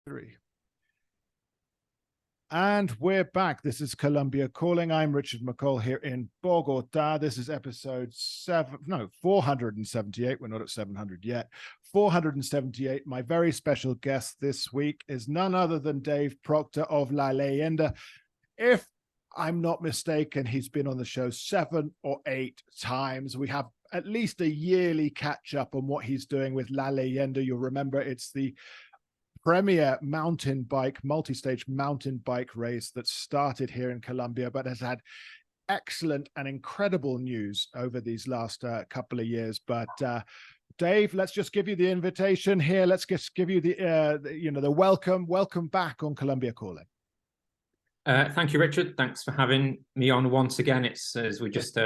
Three. And we're back. This is Colombia Calling. I'm Richard McColl here in Bogota. This is episode 478. We're not at 700 yet. 478. My very special guest this week is none other than Dave Proctor of La Leyenda. If I'm not mistaken, he's been on the show 7 or 8 times. We have at least a yearly catch up on what he's doing with La Leyenda. You'll remember it's the premier mountain bike, multi-stage mountain bike race that started here in Colombia, but has had excellent and incredible news over these last couple of years. But Dave, let's just give you the invitation here. Let's just give you the welcome back on Colombia Calling. Thank you, Richard. Thanks for having me on once again. It's as we just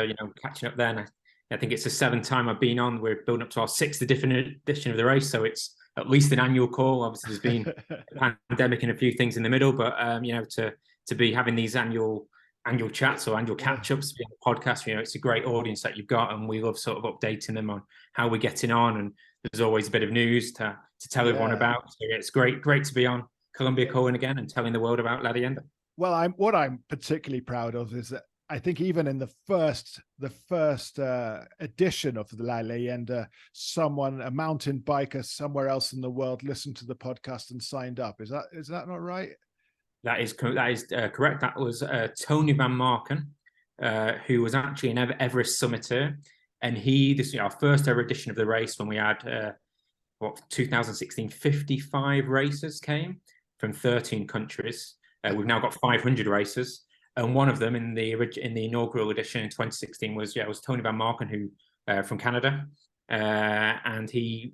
catching up there. And I think it's the 7th time I've been on. We're building up to our 6th edition of the race, so it's at least an annual call. Obviously, there's been a pandemic and a few things in the middle, but to be having these annual chats or annual catch-ups, the podcast, it's a great audience that you've got, and we love sort of updating them on how we're getting on, and there's always a bit of news to tell everyone about. So it's great to be on Colombia Calling again and telling the world about La Leyenda. Well, what I'm particularly proud of is that I think even in the first edition of the La Leyenda, a mountain biker somewhere else in the world listened to the podcast and signed up. Is that not right? That is correct. That was Tony Van Marken, who was actually an Everest summiter, and this our first ever edition of the race when we had 2016 55 racers came from 13 countries. We've now got 500 racers. And one of them in the inaugural edition in 2016 was Tony Van Marken, who from Canada, and we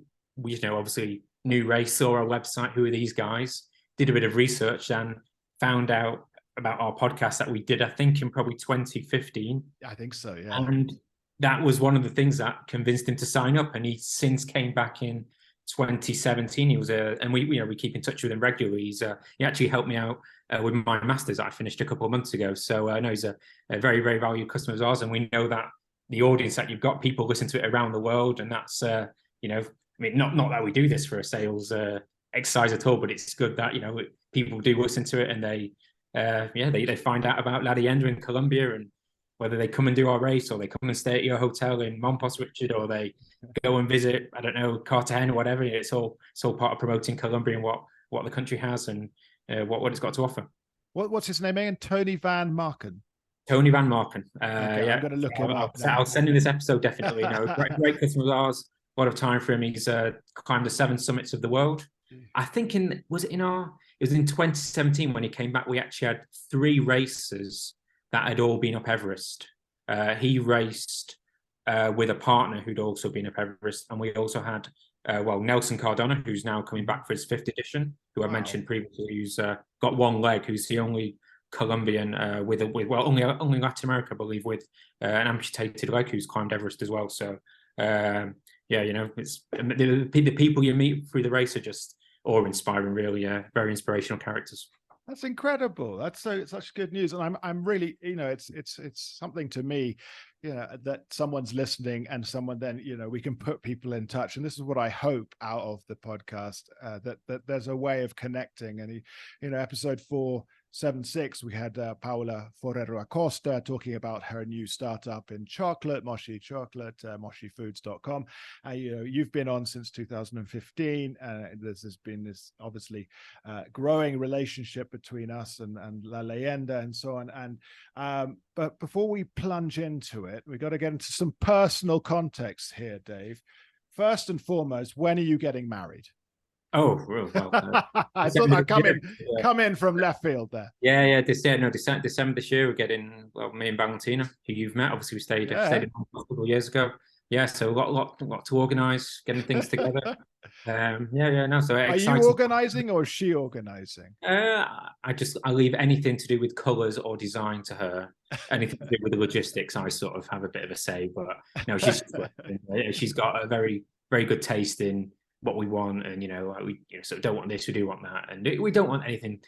obviously new race, saw our website, who are these guys, did a bit of research and found out about our podcast that we did, I think in probably 2015. I think so, yeah. And that was one of the things that convinced him to sign up, and he since came back in 2017. He was and we keep in touch with him regularly. He actually helped me out with my masters that I finished a couple of months ago. So I know he's a very, very valued customer of ours, and we know that the audience that you've got, people listen to it around the world, and that's not that we do this for a sales exercise at all, but it's good that people do listen to it, and they find out about La Leyenda in Colombia, and whether they come and do our race, or they come and stay at your hotel in Mompos, Richard, or they go and visit, I don't know, Cartagena or whatever. It's all part of promoting Colombia and what the country has and what it's got to offer. What's his name again? Tony Van Marken. Tony Van Marken. Okay, I'm going to look him up. I'll send him this episode, definitely. Great customer of ours. A lot of time for him. He's climbed the 7 summits of the world. I think it was in 2017 when he came back, we actually had 3 races that had all been up Everest. He raced with a partner who'd also been up Everest, and we also had Nelson Cardona, who's now coming back for his 5th edition, who I mentioned previously, who's got one leg, who's the only Colombian only Latin America, I believe, with an amputated leg, who's climbed Everest as well. So it's the people you meet through the race are just awe-inspiring, really. Very inspirational characters. That's incredible. That's such good news, and I'm really, it's something to me, that someone's listening, and someone then, we can put people in touch, and this is what I hope out of the podcast, that there's a way of connecting. And episode 476, we had Paula Forero Acosta talking about her new startup in chocolate, Moshi Chocolate, moshifoods.com. You've been on since 2015. There's been this obviously growing relationship between us and La Leyenda and so on. But before we plunge into it, we got to get into some personal context here, Dave. First and foremost, when are you getting married? Oh, well, I thought I'd come in from left field there. Yeah. December this year, we're getting, me and Valentina, who you've met. Obviously, we stayed in a couple of years ago. Yeah, so a lot to organise, getting things together. So are you organising or is she organising? I leave anything to do with colours or design to her. Anything to do with the logistics, I sort of have a bit of a say. But no, she's got a very, very good taste in what we want, and we sort of don't want this, we do want that, and we don't want anything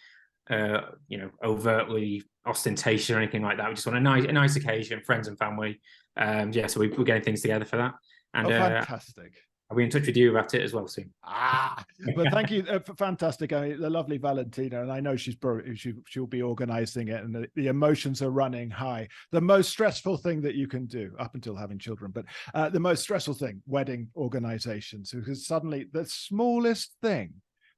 overtly ostentatious or anything like that. We just want a nice occasion, friends and family. So we're getting things together for that. And fantastic. I'll be in touch with you about it as well soon. But thank you, fantastic. I mean, the lovely Valentina, and I know she'll be organizing it, and the emotions are running high. The most stressful thing that you can do, up until having children, but the most stressful thing, wedding organizations, because suddenly the smallest thing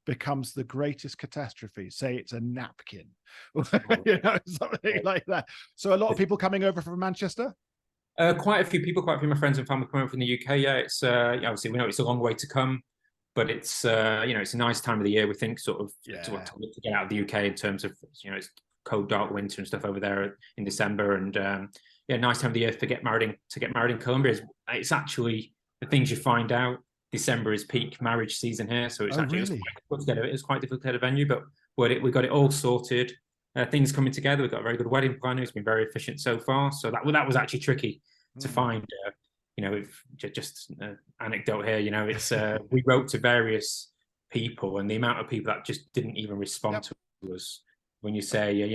becomes the greatest catastrophe. Say it's a napkin, something like that. So a lot of people coming over from Manchester. Quite a few people, quite a few of my friends and family coming over from the UK. Yeah, it's obviously we know it's a long way to come, but it's it's a nice time of the year. We think sort of to get out of the UK in terms of it's cold, dark winter and stuff over there in December, and nice time of the year to get married in Colombia. It's actually the things you find out. December is peak marriage season here, so it's quite difficult to get a venue, but we got it all sorted. Things coming together. We've got a very good wedding planner who's been very efficient so far. So that was actually tricky to find. Just anecdote here. It's we wrote to various people, and the amount of people that just didn't even respond to us when you say, I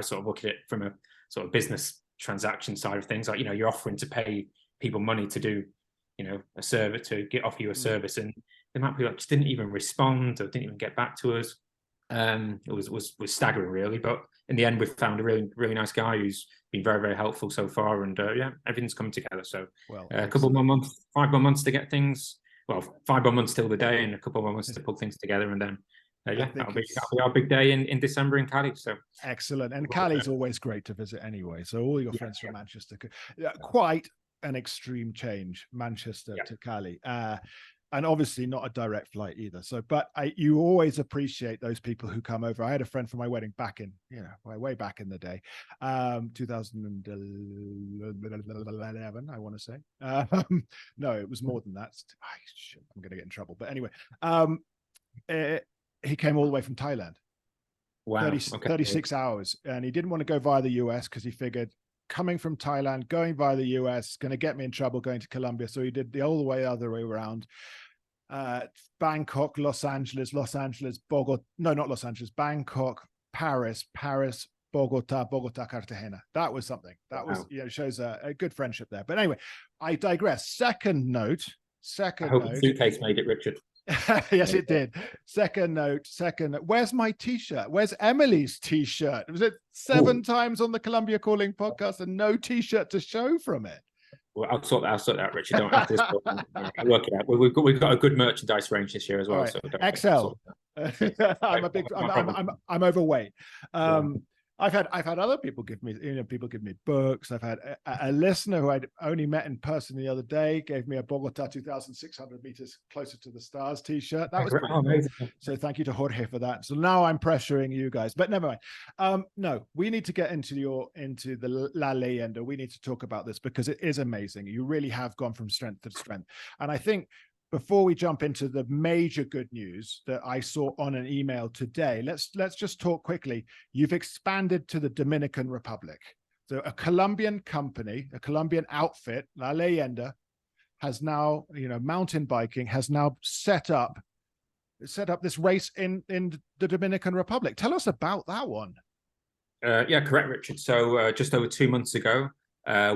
sort of look at it from a sort of business transaction side of things. Like, you're offering to pay people money to do, a service, to offer you a service, and the amount of people that just didn't even respond or didn't even get back to us. It was staggering, really, but in the end we found a really nice guy who's been very, very helpful so far, and everything's coming together. So a couple more months, 5 more months to get things, 5 more months till the day, and a couple more months to pull things together, and then that'll be our big day in December in Cali. So excellent. And Cali's always great to visit anyway, so all your friends from Manchester quite an extreme change, Manchester to Cali. And obviously not a direct flight either. So, but you always appreciate those people who come over. I had a friend for my wedding back in, way back in the day, 2011, I want to say. No, it was more than that. I'm going to get in trouble. But anyway, he came all the way from Thailand. Wow. 36 hours. And he didn't want to go via the US because he figured, coming from Thailand, going via the US, going to get me in trouble going to Colombia. So he did the all the way other way around. Bangkok, Los Angeles, Bogota. No, not Los Angeles. Bangkok, Paris, Bogota, Cartagena. That was something. That was, shows a good friendship there. But anyway, I digress. Second note. I hope the suitcase made it, Richard. Yes, it did. Second note. Where's my t-shirt? Where's Emily's t-shirt? Was it 7 times on the Colombia Calling podcast and no t-shirt to show from it? Well, I'll sort that out, Richard. Don't have this. I'll work it out. We've got a good merchandise range this year as well. Right. So I'm overweight. I've had other people give me, give me books. I've had a listener who I'd only met in person the other day gave me a Bogota 2,600 meters closer to the stars t-shirt. That was pretty cool. So thank you to Jorge for that. So now I'm pressuring you guys, but never mind. No, we need to get into the La Leyenda. We need to talk about this because it is amazing. You really have gone from strength to strength. And I think before we jump into the major good news that I saw on an email today, let's just talk quickly. You've expanded to the Dominican Republic. So a Colombian company, a Colombian outfit, La Leyenda, has now, mountain biking has now set up this race in the Dominican Republic. Tell us about that one. Yeah, correct, Richard. So just over 2 months ago,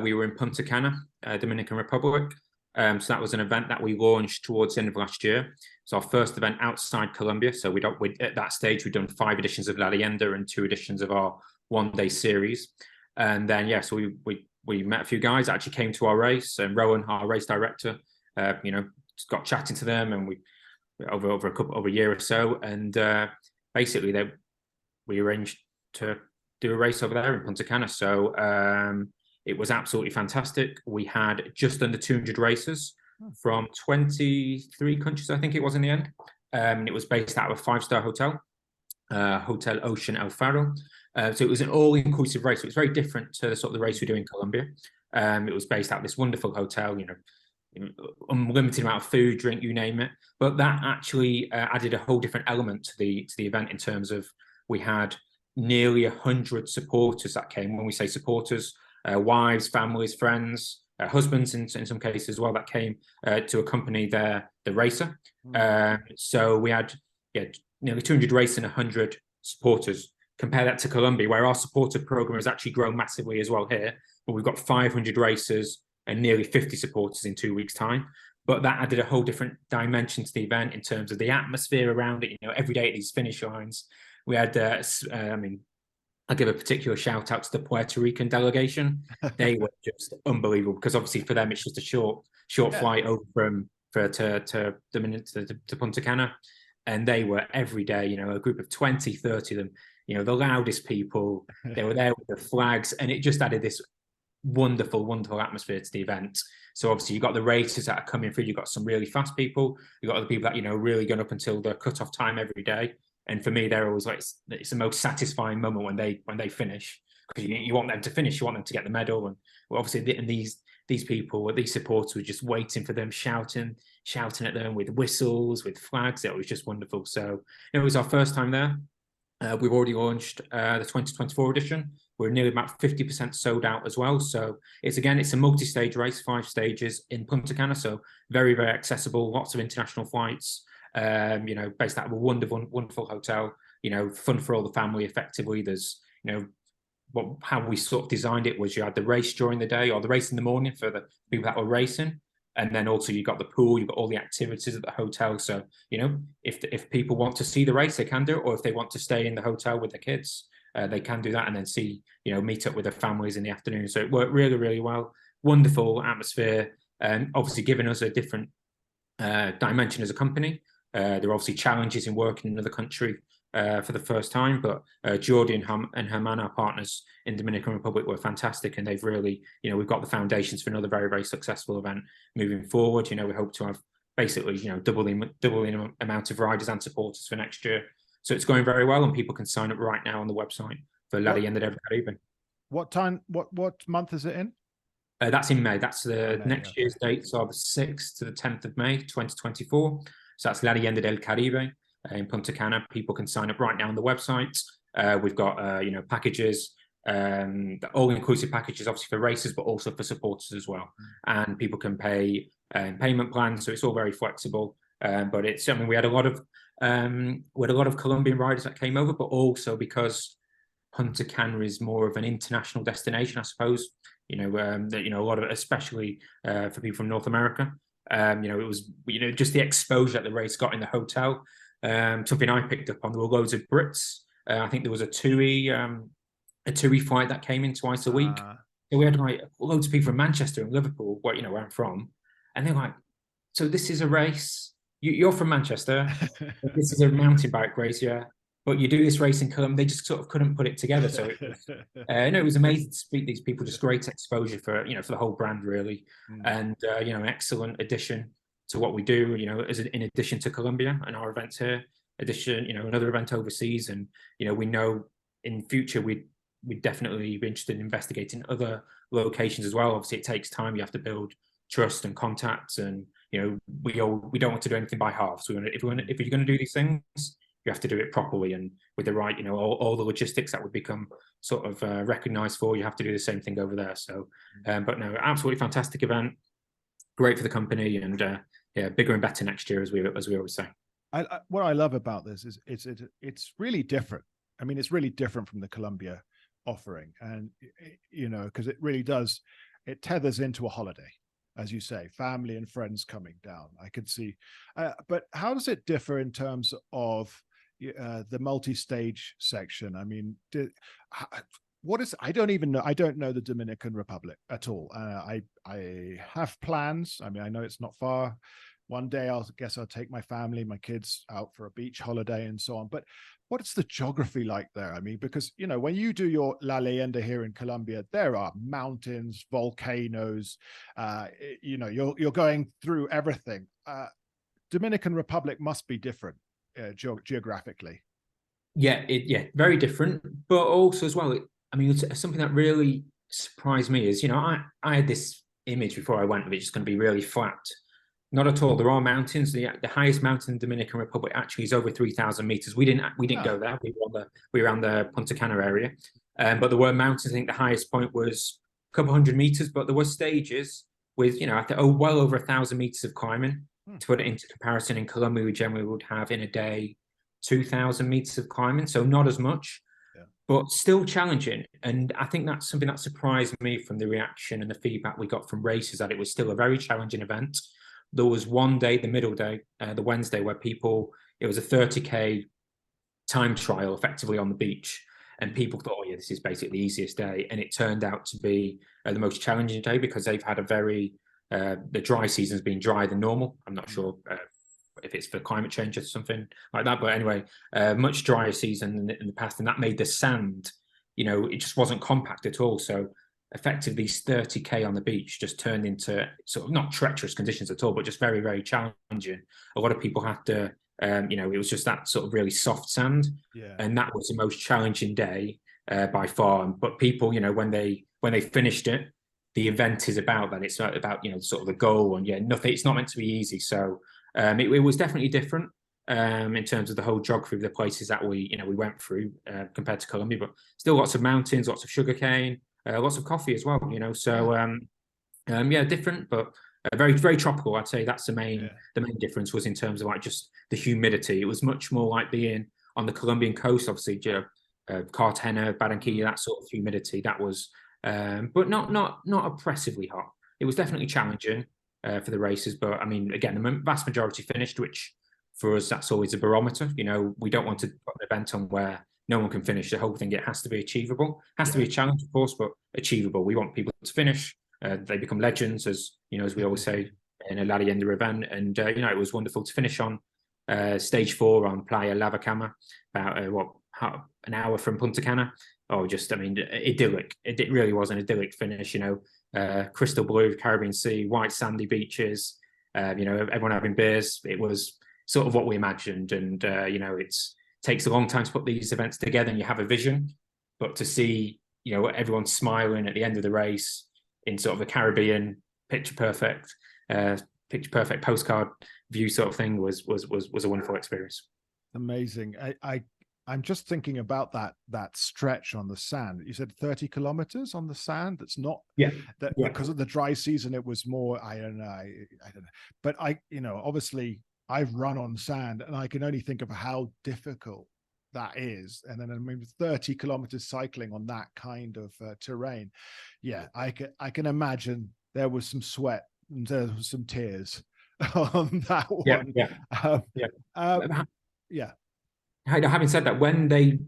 we were in Punta Cana, Dominican Republic. So that was an event that we launched towards the end of last year. It's our first event outside Colombia. So at that stage, we'd done 5 editions of La Leyenda and 2 editions of our one-day series. And then, so we met a few guys that actually came to our race. And Rowan, our race director, got chatting to them, and we over a year or so. And basically, we arranged to do a race over there in Punta Cana. So it was absolutely fantastic. We had just under 200 racers from 23 countries, I think it was in the end. It was based out of a 5-star hotel, Hotel Ocean El Faro. So it was an all-inclusive race. So it was very different to the sort of the race we do in Colombia. It was based out of this wonderful hotel, unlimited amount of food, drink, you name it. But that actually added a whole different element to the event in terms of we had nearly 100 supporters that came. When we say supporters, wives, families, friends, husbands in some cases as well, that came to accompany the racer. So we had nearly 200 racers and 100 supporters. Compare that to Colombia, where our supporter program has actually grown massively as well here, but we've got 500 racers and nearly 50 supporters in 2 weeks' time. but that added a whole different dimension to the event in terms of the atmosphere around it. You know, every day at these finish lines, we had, I mean, I'll give a particular shout out to the Puerto Rican delegation. They were just unbelievable because obviously for them it's just a short flight over to Punta Cana, and they were every day, you know, a group of 20, 30 of them, you know, the loudest people. They were there with the flags, and it just added this wonderful, wonderful atmosphere to the event. So obviously you've got the racers that are coming through, you've got some really fast people, you've got other people that, you know, really going up until the cut-off time every day. And for me, they're always like, it's the most satisfying moment when they finish, because you want them to finish, you want them to get the medal. And well, obviously, and these people, these supporters were just waiting for them, shouting at them with whistles, with flags. It was just wonderful. So it was our first time there. We've already launched the 2024 edition. We're nearly about 50% sold out as well. So it's a multi-stage race, 5 stages in Punta Cana. So very, very accessible, lots of international flights. You know, based out of a wonderful, wonderful hotel, you know, fun for all the family effectively. There's, you know, how we sort of designed it was you had the race during the day or the race in the morning for the people that were racing. And then also you got the pool, you've got all the activities at the hotel. So, you know, if people want to see the race, they can do it. Or if they want to stay in the hotel with their kids, they can do that and then see, you know, meet up with their families in the afternoon. So it worked really, really well. Wonderful atmosphere, and obviously giving us a different dimension as a company. There are obviously challenges in working in another country for the first time, but Jordi and Herman, our partners in Dominican Republic, were fantastic, and they've really, you know, we've got the foundations for another very, very successful event moving forward. You know, we hope to have basically, you know, doubling amount of riders and supporters for next year. So it's going very well, and people can sign up right now on the website for La Leyenda del Caribe. What time? What month is it in? That's in May. That's the May, next year's dates are the 6th to the 10th of May, 2024. So that's La Leyenda del Caribe in Punta Cana. People can sign up right now on the website. We've got, you know, packages, all-inclusive packages, obviously for racers, but also for supporters as well. And people can pay payment plans, so it's all very flexible. But it's, I mean, we had a lot of Colombian riders that came over, but also because Punta Cana is more of an international destination, I suppose. You know, that, you know, a lot of, especially for people from North America. You know, it was, you know, just the exposure that the race got in the hotel. Something I picked up on, there were loads of Brits. I think there was a TUI flight that came in twice a week. So we had like loads of people from Manchester and Liverpool, where, you know, where I'm from, and they're like, so this is a race. You're from Manchester. This is a mountain bike race, yeah. But you do this race in Colombia. They just sort of couldn't put it together. So it was, no, it was amazing to speak to these people. Just great exposure for, you know, for the whole brand really, and you know, an excellent addition to what we do. You know, as in addition to Colombia and our events here, you know, another event overseas, and you know, we know in future we'd definitely be interested in investigating other locations as well. Obviously, it takes time. You have to build trust and contacts, and you know, we don't want to do anything by half. So if you're going to do these things, you have to do it properly and with the right, you know, all the logistics that would become sort of recognized for. You have to do the same thing over there. So, but no, absolutely fantastic event, great for the company, and yeah, bigger and better next year, as we always say. What I love about this is it's really different. I mean, it's really different from the Colombia offering, and you know, because it really does, it tethers into a holiday, as you say, family and friends coming down. I could see, but how does it differ in terms of the multi-stage section? I mean, what is, I don't even know. I don't know the Dominican Republic at all. I have plans. I mean, I know it's not far. One day I'll take my family, my kids out for a beach holiday and so on. But what's the geography like there? I mean, because, you know, when you do your La Leyenda here in Colombia, there are mountains, volcanoes, you know, you're going through everything. Dominican Republic must be different geographically. Yeah, very different, but also as well, I mean, it's something that really surprised me is, you know, I had this image before I went of it just going to be really flat. Not at all. There are mountains. The highest mountain in the Dominican Republic actually is over 3,000 meters. We didn't go there. We were on the Punta Cana area, but there were mountains. I think the highest point was a couple hundred meters, but there were stages with, you know, well over 1,000 meters of climbing. To put it into comparison, in Colombia, we generally would have in a day 2,000 meters of climbing, so not as much, but still challenging. And I think that's something that surprised me from the reaction and the feedback we got from racers, that it was still a very challenging event. there was one day, the middle day, the Wednesday, where it was a 30K time trial effectively on the beach. And people thought, oh yeah, this is basically the easiest day. And it turned out to be the most challenging day, because they've had the dry season's been drier than normal. I'm not sure if it's for climate change or something like that. But anyway, much drier season in the past. And that made the sand, it just wasn't compact at all. So effectively, these 30K on the beach just turned into sort of not treacherous conditions at all, but just very, very challenging. A lot of people had to, it was just that sort of really soft sand. Yeah. And that was the most challenging day by far. But people, when they finished it, the event is about that. It's about, sort of the goal, and nothing, it's not meant to be easy. So it was definitely different in terms of the whole geography of the places that we went through compared to Colombia, but still lots of mountains, lots of sugarcane, lots of coffee as well, so different, but very, very tropical. I'd say that's the main difference was in terms of like just the humidity. It was much more like being on the Colombian coast, obviously, Cartagena, Barranquilla, that sort of humidity. That was, but not oppressively hot. It was definitely challenging for the races, but I mean, again, the vast majority finished, which for us, that's always a barometer. We don't want to put an event on where no one can finish. The whole thing, it has to be achievable. It has to be a challenge, of course, but achievable. We want people to finish. They become legends, as we always say in a La Leyenda event. And it was wonderful to finish on stage 4 on Playa Lava Cama, about an hour from Punta Cana. Oh, idyllic. It really was an idyllic finish. Crystal blue Caribbean Sea, white sandy beaches. Everyone having beers. It was sort of what we imagined, and it takes a long time to put these events together, and you have a vision, but to see everyone smiling at the end of the race in sort of a Caribbean picture perfect postcard view sort of thing was a wonderful experience. Amazing. I'm just thinking about that stretch on the sand. You said 30 kilometers on the sand. That's not because of the dry season. It was more. I don't know. But obviously, I've run on sand, and I can only think of how difficult that is. And then 30 kilometers cycling on that kind of terrain. Yeah, I can imagine there was some sweat and there was some tears on that one. Having said that,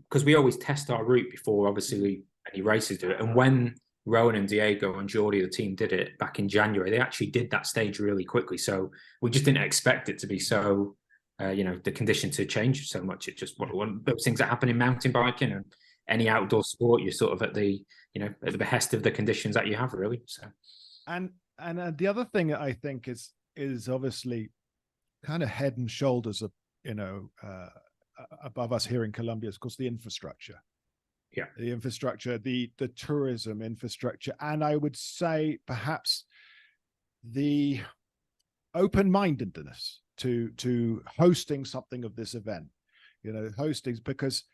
because we always test our route before obviously any races do it, and when Rowan and Diego and Jordi, the team, did it back in January, they actually did that stage really quickly. So we just didn't expect it to be so, the condition to change so much. It's just one of those things that happen in mountain biking and any outdoor sport. You're sort of at the behest of the conditions that you have, really. So, and the other thing I think is obviously kind of head and shoulders above us here in Colombia, is of course the infrastructure. Yeah, the infrastructure, the tourism infrastructure, and I would say perhaps the open-mindedness to hosting something of this event. Hosting, because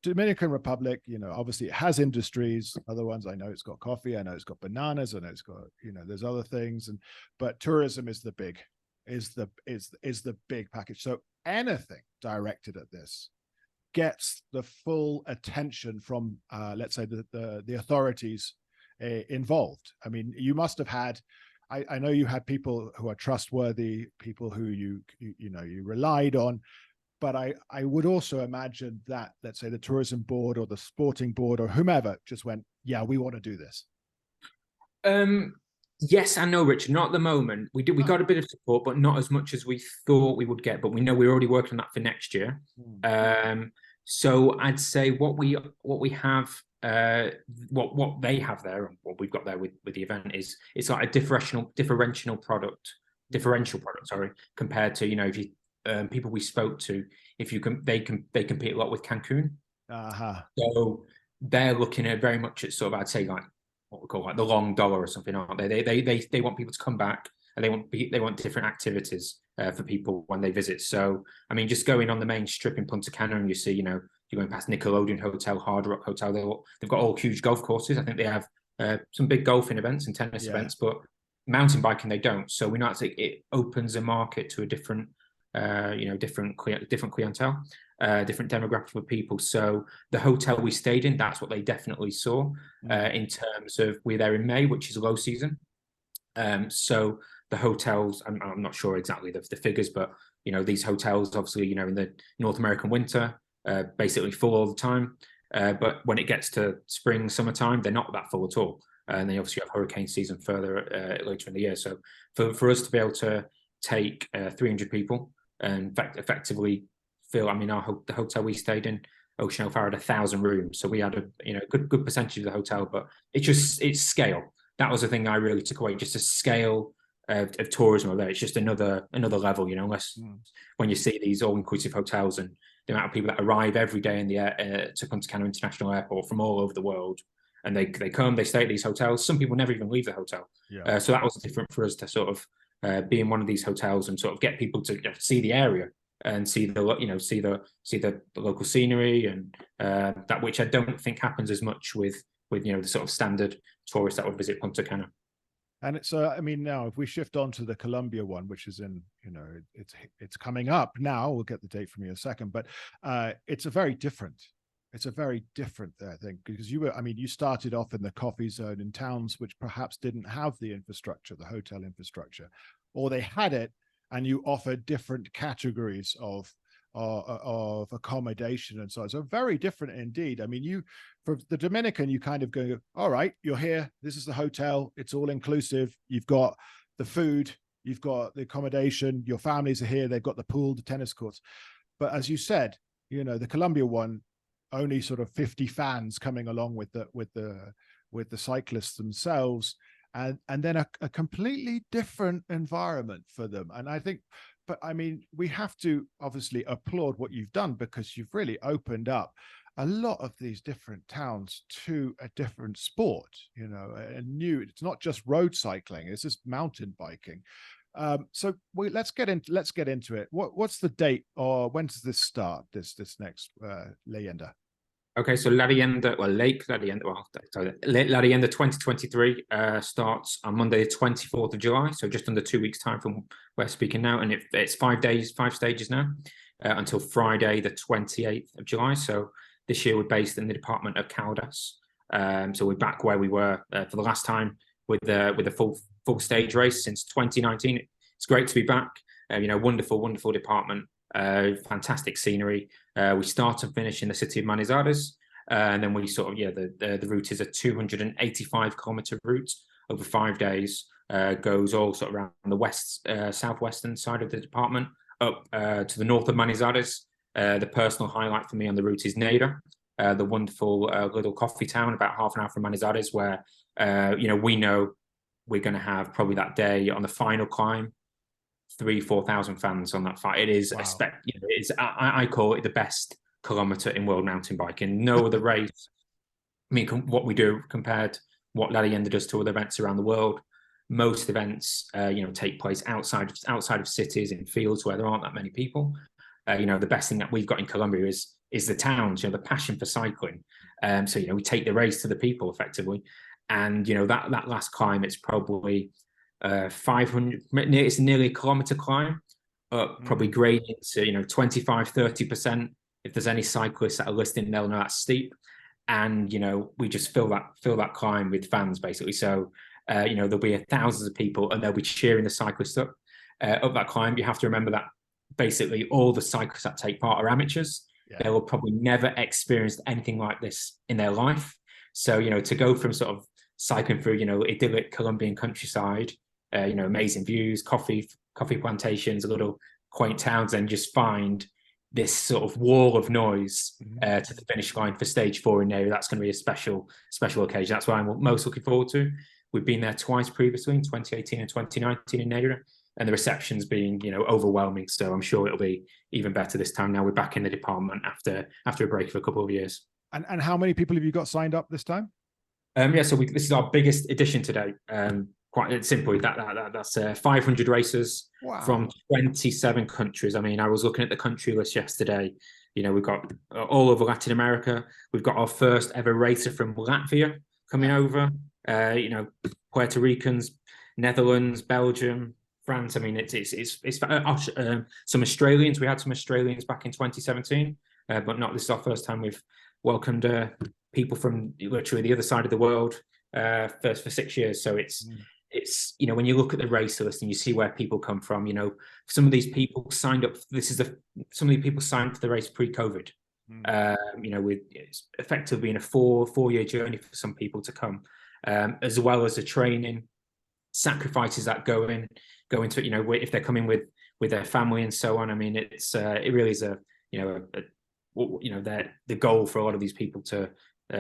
Dominican Republic, obviously it has industries. Other ones, I know it's got coffee, I know it's got bananas, I know it's got there's other things, but tourism is the big package. So anything directed at this gets the full attention from let's say the authorities involved. I mean, you must have had, I know you had people who are trustworthy, people who you relied on, but I would also imagine that, let's say, the tourism board or the sporting board or whomever just went, yeah, we want to do this. Yes and no, Richard. Not at the moment. We got a bit of support, but not as much as we thought we would get. But we know we're already working on that for next year. So I'd say what we have, what they have there, and what we've got there with the event is it's like a differential product, sorry, compared to if you people we spoke to, they compete a lot with Cancun. So they're looking at very much at sort of, I'd say, like what we call like the long dollar or something, aren't they? They want people to come back, and they want different activities for people when they visit. So I mean, just going on the main strip in Punta Cana, and you see, you're going past Nickelodeon Hotel, Hard Rock Hotel. They've got all huge golf courses. I think they have some big golfing events and tennis events, but mountain biking they don't. So we know it opens a market to a different, different clientele. Different demographic of people. So the hotel we stayed in, that's what they definitely saw in terms of, we're there in May, which is low season. So the hotels. I'm not sure exactly the figures, but these hotels, obviously, in the North American winter, basically full all the time. But when it gets to spring, summertime, they're not that full at all. And then obviously you have hurricane season further later in the year. So for us to be able to take 300 people and effectively fill, the hotel we stayed in, Ocean Hill had 1,000 rooms. So we had a good percentage of the hotel, but it's scale. That was the thing I really took away, just a scale of tourism over there. It's just another level, unless when you see these all-inclusive hotels and the amount of people that arrive every day in the air to Punta Cana International Airport from all over the world. And they come, they stay at these hotels. Some people never even leave the hotel. Yeah. So that was different for us to sort of be in one of these hotels and sort of get people to see the area and see the local scenery and that, which I don't think happens as much with the sort of standard tourists that would visit Punta Cana. And it's now if we shift on to the Colombia one, which is in, it's coming up now, we'll get the date from you in a second, but it's a very different thing, because you started off in the coffee zone in towns which perhaps didn't have the infrastructure, the hotel infrastructure, or they had it, and you offered different categories of accommodation and so on. So very different indeed. For the Dominican, you kind of go, all right, you're here, this is the hotel, it's all inclusive, you've got the food, you've got the accommodation, your families are here, they've got the pool, the tennis courts. But as you said, the Colombia one, only sort of 50 fans coming along with the cyclists themselves, and then a completely different environment for them. And I think, but we have to obviously applaud what you've done, because you've really opened up a lot of these different towns to a different sport, it's not just road cycling, it's just mountain biking. So let's get into it. What's the date, or when does this start, this next Leyenda? Okay, so La Leyenda 2023 starts on Monday, the 24th of July, so just under 2 weeks' time from we're speaking now, and it's 5 days, 5 stages now, until Friday, the 28th of July. So this year we're based in the department of Caldas, so we're back where we were for the last time with a full stage race since 2019. It's great to be back. Wonderful department. Fantastic scenery. We start and finish in the city of Manizales, and then we sort of the route is a 285-kilometer route over 5 days. Goes all sort of around the southwestern side of the department up to the north of Manizales. The personal highlight for me on the route is Neira, the wonderful little coffee town about half an hour from Manizales, where we know we're going to have probably that day on the final climb 3,000-4,000 fans on that fight. It is wow. I call it the best kilometer in world mountain biking. No other race. What we do compared what La Leyenda does to other events around the world. Most events, take place outside of cities, in fields where there aren't that many people. The best thing that we've got in Colombia is the towns. The passion for cycling. So we take the race to the people effectively, and that last climb, it's probably 500, it's nearly a kilometer climb up, probably grading to 25-30%. If there's any cyclists that are listening, they'll know that's steep. And we just fill that climb with fans basically. So there'll be thousands of people, and they'll be cheering the cyclists up that climb. You have to remember that basically all the cyclists that take part are amateurs. They will probably never experienced anything like this in their life. So to go from sort of cycling through idyllic Colombian countryside, amazing views, coffee plantations, little quaint towns, and just find this sort of wall of noise to the finish line for stage 4 in Neira. That's going to be a special occasion. That's what I'm most looking forward to. We've been there twice previously, in 2018 and 2019 in Neira, and the reception's been overwhelming. So I'm sure it'll be even better this time. Now we're back in the department after a break for a couple of years. And how many people have you got signed up this time? So this is our biggest edition today. Quite simply, that's 500 racers from 27 countries. I was looking at the country list yesterday. We've got all over Latin America. We've got our first ever racer from Latvia coming over. Puerto Ricans, Netherlands, Belgium, France. It's some Australians. We had some Australians back in 2017, but not. This is our first time we've welcomed people from literally the other side of the world for 6 years. So it's, you know, when you look at the race list and you see where people come from, you know, some of these people signed up. Some of these people signed for the race pre-COVID. You know, with it's effectively been a four-year journey for some people to come, as well as the training sacrifices that go into, you know, if they're coming with their family and so on. I mean, it really is the goal for a lot of these people to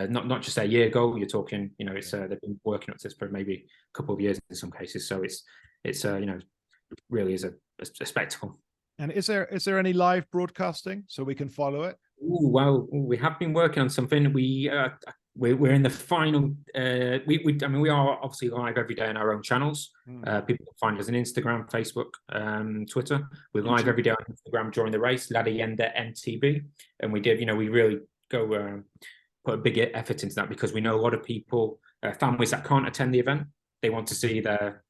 not just their year goal. You're talking, you know, it's they've been working up to this for maybe a couple of years in some cases. So it's you know, really is a spectacle. And is there any live broadcasting so we can follow it? Well, we have been working on something. We're in the final. I mean, we are obviously live every day on our own channels. People can find us on Instagram, Facebook, Twitter. We're live every day on Instagram during the race, La Leyenda MTB, and we really go put a big effort into that, because we know a lot of people, families that can't attend the event, they want to see their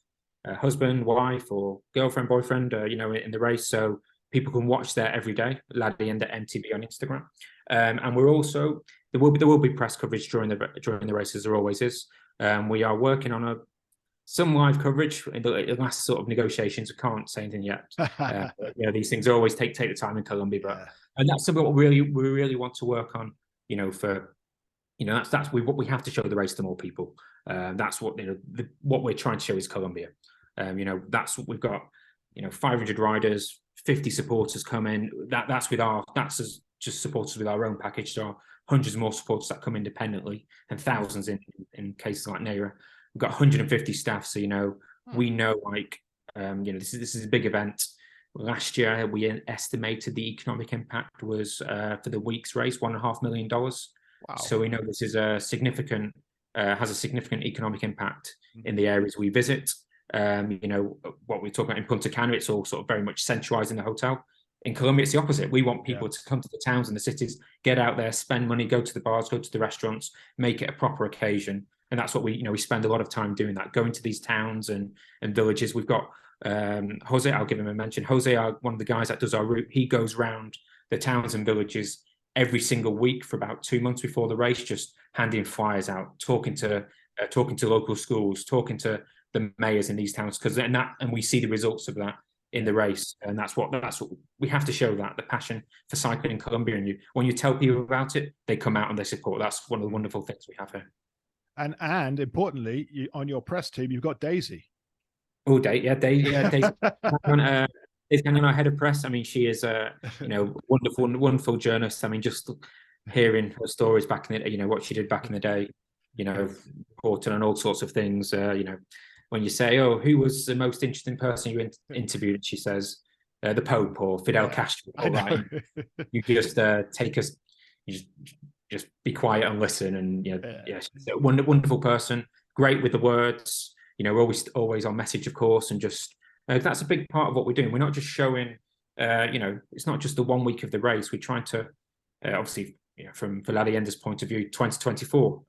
husband, wife, or girlfriend, boyfriend, you know, in the race. So people can watch there every day, La Leyenda MTB on Instagram. And we're also, there will be press coverage during the races, there always is. We are working on some live coverage in the last sort of negotiations. We can't say anything yet. You know, these things always take the time in Colombia, but and that's something we really want to work on. You know, that's what we have to show the race to more people. That's what, you know, what we're trying to show is Colombia. You know, that's what we've got. You know, 500 riders, 50 supporters come in. That's just supporters with our own package. There are hundreds more supporters that come independently, and thousands in cases like Neira. We've got 150 staff, so, you know, we know, like, you know, this is a big event. Last year, we estimated the economic impact was for the week's race $1.5 million. Wow. So we know this is has a significant economic impact in the areas we visit. You know, what we talk about in Punta Cana, it's all sort of very much centralized in the hotel. In Colombia, it's the opposite. We want people to come to the towns and the cities, get out there, spend money, go to the bars, go to the restaurants, make it a proper occasion. And that's what we spend a lot of time doing that, going to these towns and villages. We've got Jose, I'll give him a mention. Jose, one of the guys that does our route, he goes round the towns and villages every single week for about 2 months before the race, just handing flyers out, talking to local schools, talking to the mayors in these towns, and we see the results of that in the race. And that's what we have to show, that the passion for cycling in Colombia. And when you tell people about it, they come out and they support. That's one of the wonderful things we have here. And importantly, on your press team, you've got Daisy. Oh, Daisy. Is hanging our head of press. I mean, she is a wonderful journalist. I mean, just hearing her stories back in the, what she did back in the day, reporting on all sorts of things. When you say, "Oh, who was the most interesting person you interviewed?" she says, "The Pope or Fidel Castro." Right? You just take us. You just be quiet and listen. And she's a wonderful person. Great with the words. We're always on message, of course, and just. That's a big part of what we're doing. We're not just showing, it's not just the 1 week of the race. We're trying to, obviously, from La Leyenda's point of view, 2024.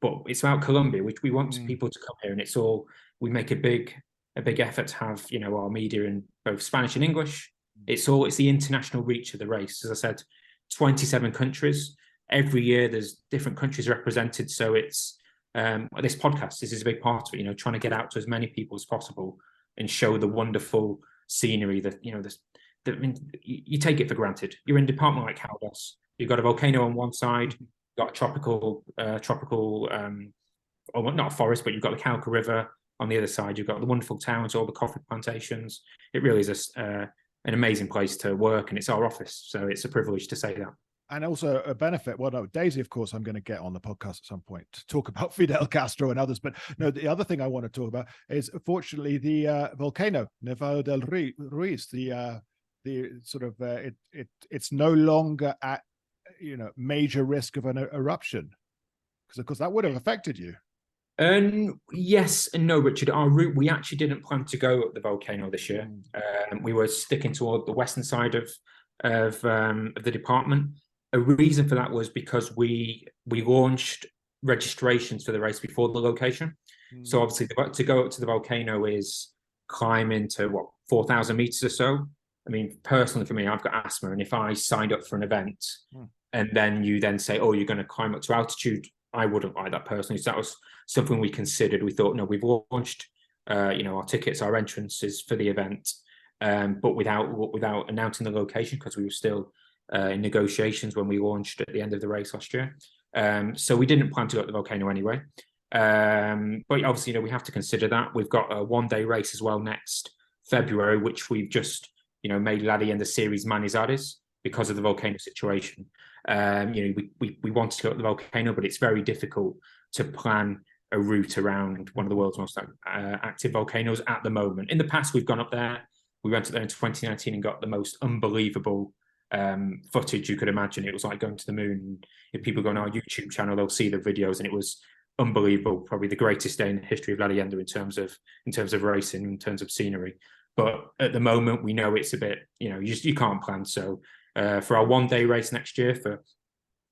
But it's about Colombia, which we want people to come here, and it's all. We make a big effort to have, our media in both Spanish and English. It's the international reach of the race. As I said, 27 countries. Every year, there's different countries represented. So it's this podcast. This is a big part of it. Trying to get out to as many people as possible. And show the wonderful scenery that you take it for granted. You're in a department like Caldas. You've got a volcano on one side, you've got a tropical, or not a forest, but you've got the Cauca River on the other side. You've got the wonderful towns, all the coffee plantations. It really is an amazing place to work, and it's our office, so it's a privilege to say that. And also a benefit. Well, no, Daisy, of course, I'm going to get on the podcast at some point to talk about Fidel Castro and others. But no, the other thing I want to talk about is, fortunately, the volcano Nevado del Ruiz. The sort of it's no longer at major risk of an eruption, because of course that would have affected you. Yes and no, Richard. Our route, we actually didn't plan to go up the volcano this year. We were sticking toward the western side of the department. A reason for that was because we launched registrations for the race before the location. So obviously to go up to the volcano is climbing to 4,000 meters or so. I mean, personally for me, I've got asthma, and if I signed up for an event and then you then say, "Oh, you're going to climb up to altitude," I wouldn't like that personally. So that was something we considered. We thought, no, we've launched our tickets, our entrances for the event, but without announcing the location, because we were still in negotiations when we launched at the end of the race last year. So we didn't plan to go to the volcano anyway. But obviously, we have to consider that. We've got a one-day race as well next February, which we've just, made La Leyenda Series Manizales because of the volcano situation. We wanted to go to the volcano, but it's very difficult to plan a route around one of the world's most active volcanoes at the moment. In the past, we've gone up there. We went up there in 2019 and got the most unbelievable footage you could imagine. It was like going to the moon. If people go on our YouTube channel, they'll see the videos, and it was unbelievable. Probably the greatest day in the history of La Leyenda in terms of racing, in terms of scenery. But at the moment, we know it's a bit, you can't plan. So for our one-day race next year,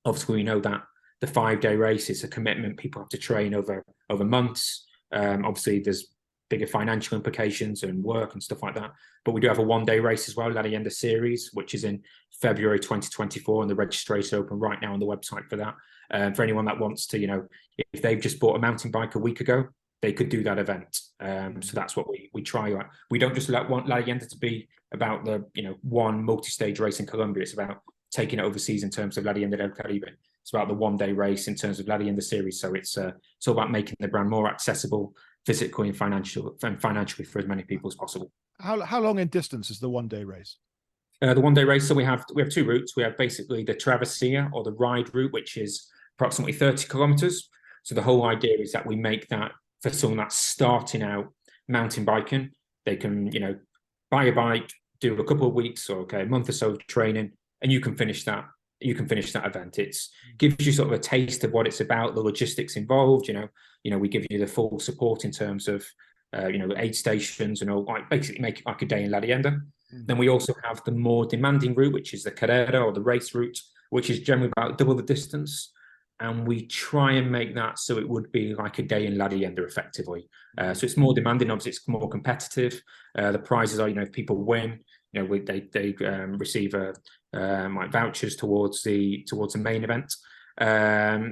obviously we know that the 5-day race is a commitment. People have to train over months. Obviously, there's bigger financial implications and work and stuff like that. But we do have a one-day race as well, La Leyenda Series, which is in February 2024, and the registration open right now on the website for that. For anyone that wants to, if they've just bought a mountain bike a week ago, they could do that event. So that's what we try. We don't just want La Leyenda to be about the one multi-stage race in Colombia. It's about taking it overseas in terms of La Leyenda del Caribe. It's about the one-day race in terms of La Leyenda Series. So it's all about making the brand more accessible physically and financially for as many people as possible. How long in distance is the one-day race? The one-day race, so we have 2 routes. We have basically the Travessia, or the ride route, which is approximately 30 kilometers. So the whole idea is that we make that for someone that's starting out mountain biking. They can, buy a bike, do a couple of weeks or a month or so of training, and you can finish that. You can finish that event. It gives you sort of a taste of what it's about, the logistics involved. We give you the full support in terms of, aid stations and all, basically make it like a day in La Leyenda. Mm-hmm. Then we also have the more demanding route, which is the Carrera, or the race route, which is generally about double the distance. And we try and make that so it would be like a day in La Leyenda effectively. So it's more demanding, obviously it's more competitive. The prizes are, if people win, they receive like vouchers towards the main event.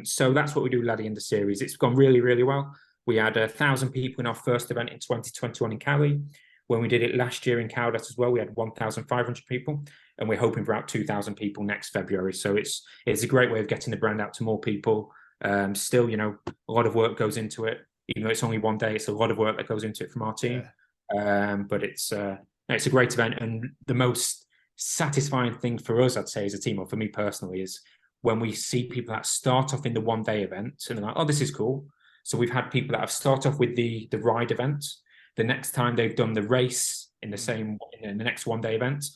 So that's what we do with La Leyenda Series. It's gone really, really well. We had 1,000 people in our first event in 2021 in Cali. When we did it last year in Caldas as well, we had 1,500 people, and we're hoping for about 2,000 people next February. So it's a great way of getting the brand out to more people. Still, a lot of work goes into it. Even though it's only one day, it's a lot of work that goes into it from our team. Yeah. But it's a great event, and the most satisfying thing for us, I'd say, as a team, or for me personally, is when we see people that start off in the one-day event and they're like, "Oh, this is cool." So we've had people that have started off with the ride event. The next time they've done the race in the next one-day event,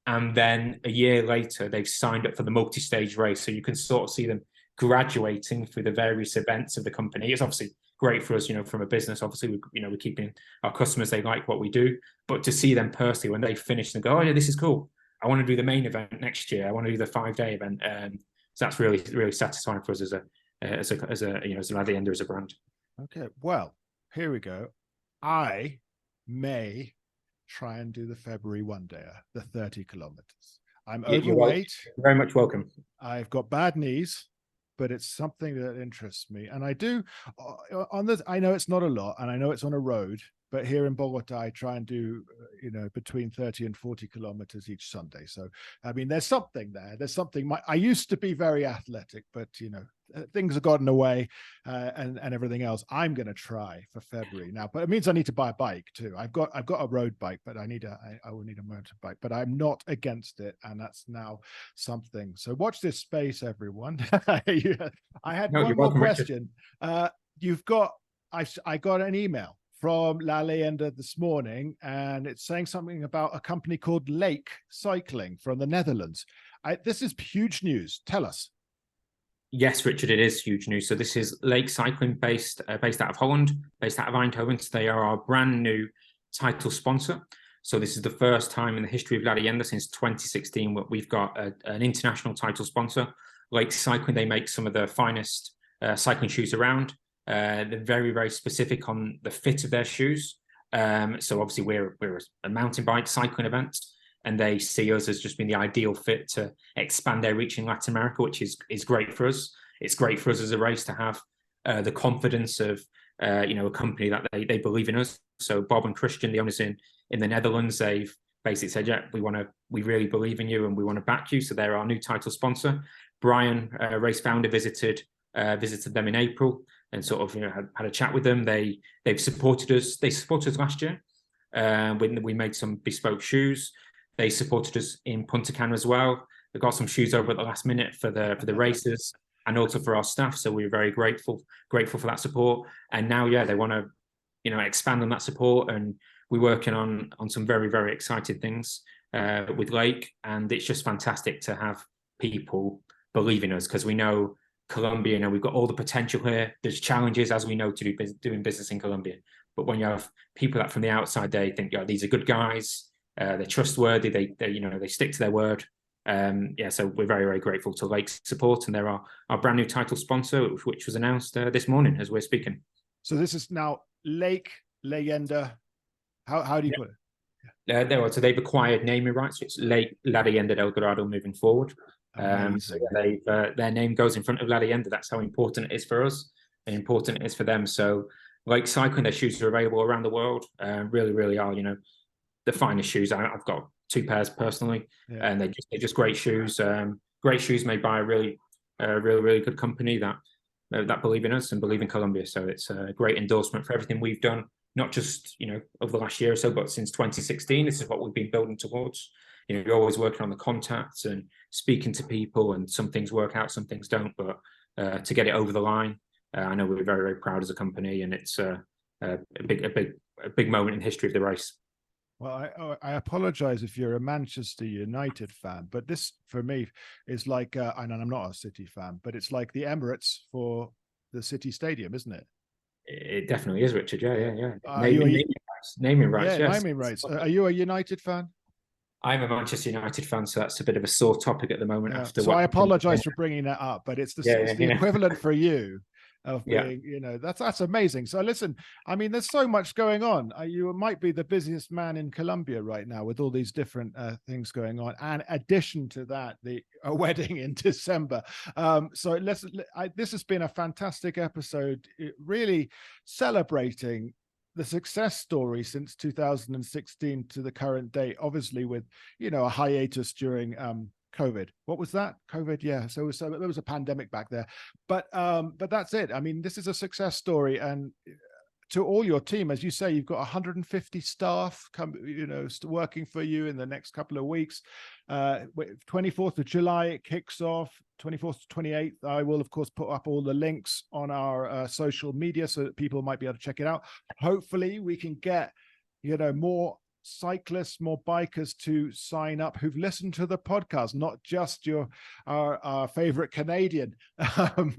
and then a year later they've signed up for the multi-stage race. So you can sort of see them graduating through the various events of the company. It's obviously great for us, from a business. Obviously, we're keeping our customers. They like what we do, but to see them personally when they finish and go, "Oh yeah, this is cool. I want to do the main event next year. I want to do the 5-day event." So that's really, really satisfying for us as a La Leyenda as a brand. Okay, well, here we go. I may try and do the February one-dayer, the 30 kilometers. I'm overweight. You're very much welcome. I've got bad knees, but it's something that interests me. And I do on this, I know it's not a lot, and I know it's on a road, but here in Bogota, I try and do, between 30 and 40 kilometers each Sunday. So, I mean, there's something there. There's something. I used to be very athletic, but, things have gotten away and everything else. I'm going to try for February now, but it means I need to buy a bike too. I've got a road bike, but I will need a motorbike, but I'm not against it. And that's now something. So watch this space, everyone. I had one more question. I got an email from La Leyenda this morning, and it's saying something about a company called Lake Cycling from the Netherlands. This is huge news. Tell us. Yes, Richard, it is huge news. So this is Lake Cycling, based out of Holland, based out of Eindhoven. So they are our brand new title sponsor. So this is the first time in the history of La Leyenda since 2016 where we've got an international title sponsor. Lake Cycling, they make some of the finest cycling shoes around. They're very, very specific on the fit of their shoes. So obviously we're a mountain bike cycling event, and they see us as just being the ideal fit to expand their reach in Latin America, which is great for us. It's great for us as a race to have the confidence of a company that they believe in us. So Bob and Christian, the owners in the Netherlands, they've basically said, yeah, we really believe in you and we want to back you. So they're our new title sponsor. Brian, race founder, visited them in April and sort of had a chat with them. They've supported us. They supported us last year when we made some bespoke shoes. They supported us in Punta Cana as well. They got some shoes over at the last minute for the races and also for our staff. So we were very grateful for that support. And now, yeah, they want to expand on that support, and we're working on some very, very exciting things with Lake. And it's just fantastic to have people believe in us, because we know Colombia, we've got all the potential here. There's challenges, as we know, to doing business in Colombia. But when you have people that from the outside, they think, these are good guys, they're trustworthy, they stick to their word. So we're very, very grateful to Lake's support, and they're our brand new title sponsor, which was announced this morning as we're speaking. So this is now Lake Leyenda. How do you put it? So they've acquired naming rights. So it's Lake La Leyenda del Dorado moving forward. So their name goes in front of La Leyenda. That's how important it is for us and important it is for them. So Lake Cycling, their shoes are available around the world. Really, really are, the finest shoes. I've got 2 pairs personally, and they're just great shoes. Great shoes made by a really good company that believe in us and believe in Colombia. So it's a great endorsement for everything we've done, not just over the last year or so, but since 2016. This is what we've been building towards. You're always working on the contacts and speaking to people, and some things work out, some things don't. But to get it over the line, I know we're very, very proud as a company, and it's a big moment in the history of the race. Well, I apologize if you're a Manchester United fan, but this for me is like, and I'm not a City fan, but it's like the Emirates for the City Stadium, isn't it? It definitely is, Richard. Yeah. Naming rights. Yeah, yes. naming rights. Are you a United fan? I'm a Manchester United fan, so that's a bit of a sore topic at the moment. Yeah. So I apologize for bringing that up, but it's the equivalent for you of being, that's amazing. So listen, I mean, there's so much going on. You might be the busiest man in Colombia right now with all these different things going on. And addition to that, a wedding in December. So this has been a fantastic episode, really celebrating the success story since 2016 to the current date, obviously with, a hiatus during COVID. What was that? COVID, yeah. So there was a pandemic back there, but that's it. I mean, this is a success story, and to all your team, as you say, you've got 150 staff working for you in the next couple of weeks. 24th of July, it kicks off. 24th to 28th, I will, of course, put up all the links on our social media so that people might be able to check it out. Hopefully we can get, more cyclists, more bikers to sign up who've listened to the podcast, not just our favorite Canadian, and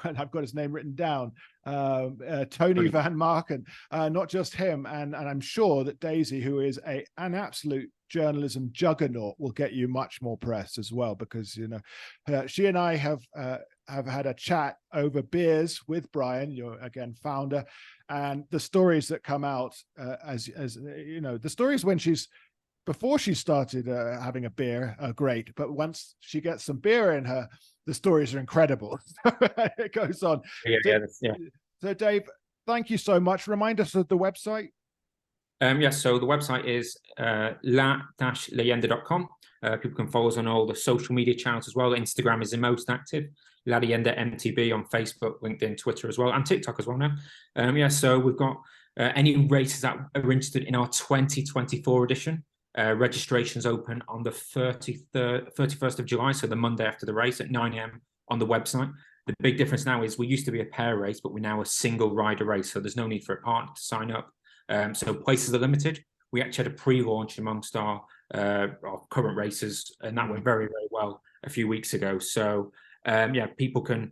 I've got his name written down, Tony Van Marken, not just him, and I'm sure that Daisy, who is an absolute journalism juggernaut, will get you much more press as well, because she and I have had a chat over beers with Brian, your again founder, and the stories that come out as the stories before she started having a beer are great, but once she gets some beer in her, the stories are incredible. It goes on. So Dave, thank you so much. Remind us of the website. So the website is la-leyenda.com. People can follow us on all the social media channels as well. Instagram is the most active. La Leyenda MTB on Facebook, LinkedIn, Twitter as well, and TikTok as well now. So we've got any races that are interested in our 2024 edition. Registrations open on the 31st of July, so the Monday after the race at 9 a.m. on the website. The big difference now is we used to be a pair race, but we're now a single rider race, so there's no need for a partner to sign up. So places are limited. We actually had a pre-launch amongst our current racers, and that went very, very well a few weeks ago. So people can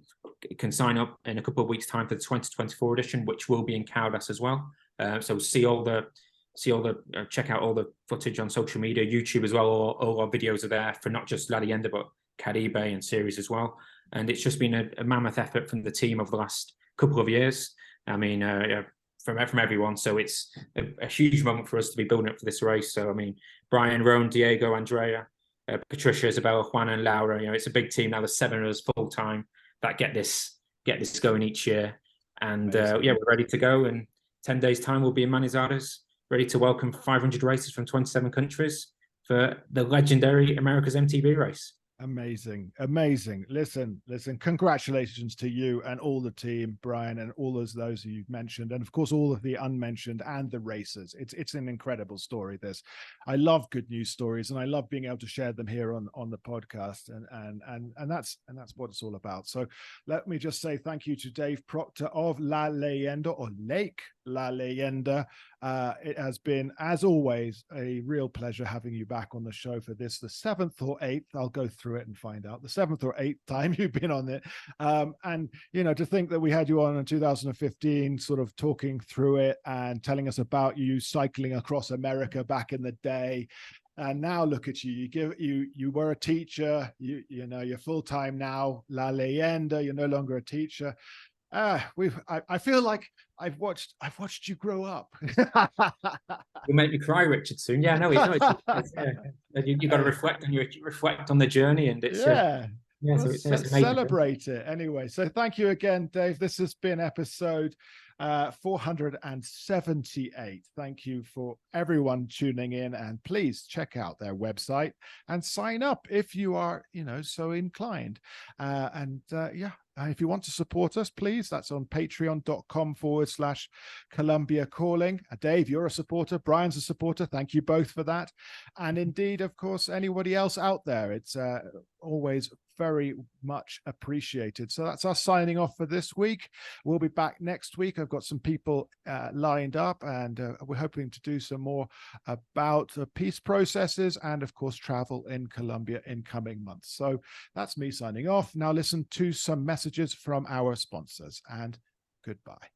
sign up in a couple of weeks' time for the 2024 edition, which will be in Caldas as well. So check out all the footage on social media, YouTube as well. All our videos are there for not just La Leyenda, but Caribe and series as well. And it's just been a mammoth effort from the team over the last couple of years. I mean, from everyone. So it's a huge moment for us to be building up for this race. So, I mean, Brian, Rowan, Diego, Andrea, Patricia, Isabella, Juan, and Laura, it's a big team now. There's 7 of us full time that get this going each year. And yeah, we're ready to go. And 10 days time, we'll be in Manizales, ready to welcome 500 racers from 27 countries for the legendary America's MTB race. Amazing. Listen, congratulations to you and all the team, Brian, and all those you've mentioned, and of course all of the unmentioned and the racers. It's an incredible story. I love good news stories, and I love being able to share them here on the podcast, and that's what it's all about. So let me just say thank you to Dave Proctor of La Leyenda, or Lake La Leyenda. It has been, as always, a real pleasure having you back on the show for this, the 7th or 8th. I'll go through it and find out. The 7th or 8th time you've been on it. And, to think that we had you on in 2015, sort of talking through it and telling us about you cycling across America back in the day. And now look at you. You were a teacher. You're full-time now. La Leyenda. You're no longer a teacher. I feel like I've watched you grow up. You'll make me cry, Richard, soon. Yeah, no, it's you got to reflect on the journey, and it's so it's celebrate it anyway. So thank you again, Dave. This has been episode 478. Thank you for everyone tuning in, and please check out their website and sign up if you are so inclined. If you want to support us, please, that's on patreon.com/Colombia Calling. Dave, you're a supporter. Brian's a supporter. Thank you both for that. And indeed, of course, anybody else out there, it's always very much appreciated. So that's us signing off for this week. We'll be back next week. I've got some people lined up, and we're hoping to do some more about the peace processes and, of course, travel in Colombia in coming months. So that's me signing off. Now listen to some messages from our sponsors, and goodbye.